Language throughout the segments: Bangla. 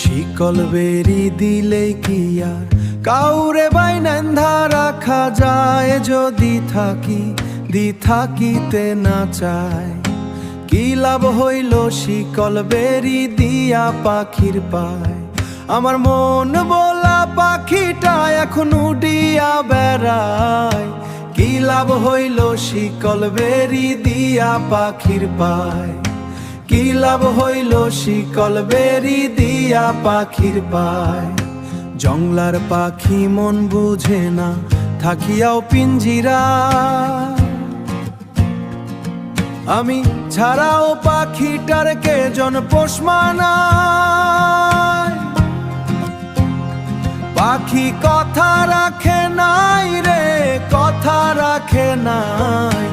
শিকল বেরি দিলে কি আর কাউরে বাইনান্ধা রাখা যায়? যদি থাকিতে না চায়, কি লাভ হইল শিকল বেরি দিয়া পাখির পায়? আমার মন বলা পাখিটা এখন উড়িয়া বেড়ায়, কি লাভ হইল শিকল বেরি দিয়া পাখির পায়? কি লাভ হইল শিকল বেরি দিয়া পাখির পায়? জংলার পাখি মন বুঝে না থাকিয়াও পিঞ্জিরা, আমি ছাড়াও পাখিটার কে জন পোষ মানায়। পাখি কথা রাখে নাই রে, কথা রাখে নাই,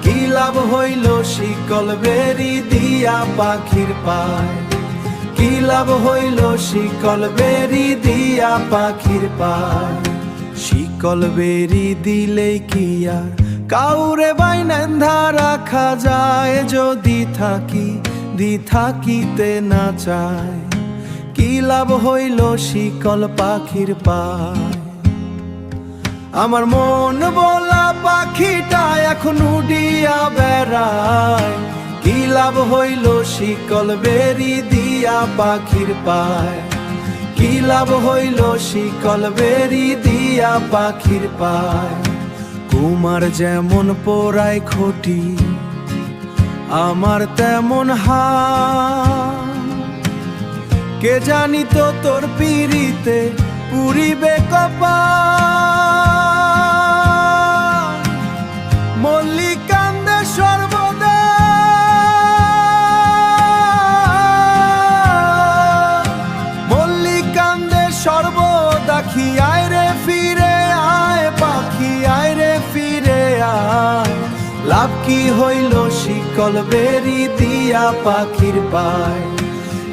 কি লাভ হইল শিকল বেরি দিয়া পাখির পায়? কি লাভ হইল শিকল বেরি দিয়া পাখির পায়? শিকল বেরি দিলে কি আর কাউরে বাইনান্ধা রাখা যায়? যদি থাকিতে না চায়, কি লাভ হইল শিকল পাখির পায়? আমার মন বলা পাখিটা এখন উড়িয়া বেড়ায়, কি লাভ হইল শিকল বেরি দিয়া পাখির পায়? কি লাভ হইল শিকল বেরি দিয়া পাখির পায়? কুমার যেমন পোড়ায় খটি, আমার তেমন হাল, কে জানি তো তোর পিরিতে পুরিবে কপাল। মল্লিক কান্দে সর্বদা, মল্লিক কান্দে সর্বদা, কি আয় রে ফিরে আয় পাখি, আয় রে ফিরে আয়। লাভ কি হইল শিকল বেরি দিয়া পাখির পায়?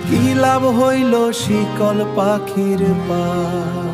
কি লাভ হইল শিকল পাখির পায়?